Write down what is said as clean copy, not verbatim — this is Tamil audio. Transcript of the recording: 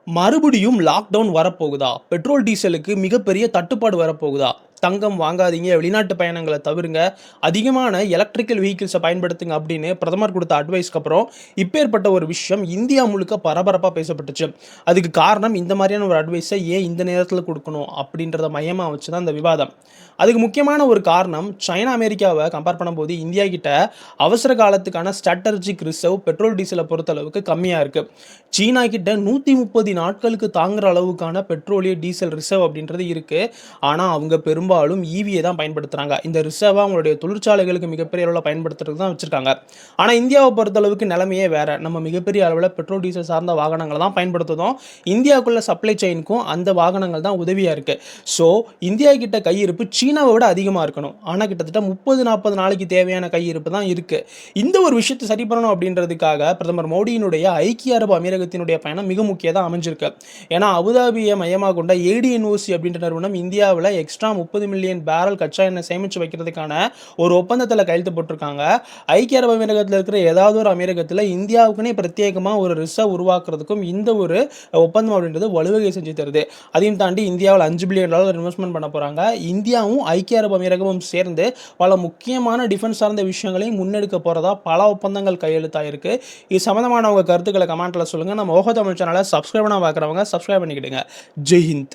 மறுபடியும் லாக்டவுன் வரப்போகுதா? பெட்ரோல், டீசலுக்கு மிகப்பெரிய தட்டுப்பாடு வரப்போகுதா? தங்கம் வாங்காதீங்க, வெளிநாட்டு பயணங்கள தவிருங்க, அதிகமான எலக்ட்ரிக்கல் வெஹிக்கிள்ஸ பயன்படுத்துங்க அப்படின்னு பிரதமர் குடுத்த அட்வைஸ்க்கு அப்புறம், இப்பேற்பட்ட ஒரு விஷயம் இந்தியா முழுக்க பரபரப்பா பேசப்பட்டுச்சு. அதுக்கு காரணம் இந்த மாரியான ஒரு அட்வைஸ ஏன் இந்த நேரத்தில குடுக்கணும்? அப்படின்றத மையமா வச்சு தான் இந்த விவாதம். அதுக்கு முக்கியமான ஒரு காரணம், சைனா, அமெரிக்காவ கம்பேர் பண்ணும்போது இந்தியா கிட்ட அவசர காலத்துக்கான ஸ்ட்ராட்டஜிக் ரிசர்வ் பெட்ரோல், டீசல பொறுத்தளவுக்கு கம்மியா இருக்கு. சீனா கிட்ட 130 நாட்களுக்கு தாங்குற அளவுக்கான பெட்ரோலிய, டீசல் ரிசர்வ் அப்படின்றது இருக்கு. ஆனா, அவங்க பெரும்பாலும் ஈவிய தான் பயன்படுத்துறாங்க. இந்த ரிசர்வ அவங்களுடைய தொழிற்சாலைகளுக்கு மிகப்பெரிய அளவுல பயன்படுத்துறதுக்கு தான் வச்சிருக்காங்க. ஆனா, இந்தியாவ பொறுத்தளவுக்கு நிலைமையே வேற. நம்ம மிகப்பெரிய அளவுல பெட்ரோல், டீசல் சார்ந்த வாகனங்கள தான் பயன்படுத்துறோம். இந்தியாக்குள்ள சப்ளை செயின்க்கும் அந்த வாகனங்கள் தான் உதவியா இருக்கு. ஸோ, இந்தியா கிட்ட கையிருப்பு சீனாவ விட அதிகமா இருக்கணும். ஆனா, கிட்டத்தட்ட 30, 40 நாளைக்கு தேவையான கையிருப்பு தான் இருக்கு. இந்த ஒரு விஷயத்த சரி பண்ணணும் அப்படின்றதுக்காக பிரதமர் மோடியினுடைய ஐக்கிய அரபு அமீரகத்தினுடைய பயணம் மிக முக்கியதா அமைஞ்சிருக்கு. ஏன்னா, அபுதாபிய மையமா கொண்ட ஏடிஎன்ஓசி அப்படின்ற நிறுவனம் இந்தியாவுல எக்ஸ்ட்ரா 30 மில்லியன் பேரல் கச்சா எண்ணெய் சேமிச்சு வைக்கிறதுக்கான ஒரு ஒப்பந்தத்தில கையெழுத்து போட்டிருக்காங்க. ஐக்கிய அரபு அமீரகத்தில இருக்கிற ஏதாவது ஒரு அமீரகத்தில இந்தியாவுக்குன்னே பிரத்யேகமா ஒரு ரிசர்வ் உருவாக்குறதுக்கும் இந்த ஒரு ஒப்பந்தம் அப்படின்றது வழிவகை செஞ்சு தருது. அதையும் தாண்டி இந்தியாவுல $5 பில்லியன் இன்வெஸ்ட்மென்ட் பண்ண போறாங்க. இந்தியாவும் ஐக்கிய அரபு அமீரகமும் சேர்ந்து பல முக்கியமான டிஃபென்ஸ் சார்ந்த விஷயங்களையும் முன்னெடுக்க போறதா பல ஒப்பந்தங்கள் கையெழுத்தாயிருக்கு. இது சம்மந்தமான உங்க கருத்துக்கள கமெண்ட்ல சொல்லுங்க. நம்ம ஓஹோ தமிழ் சேனல சப்ஸ்கிரைப் பண்ணாம பார்க்குறவங்க சப்ஸ்கிரைப் பண்ணிக்கிடுங்க. ஜெய் ஹிந்த்.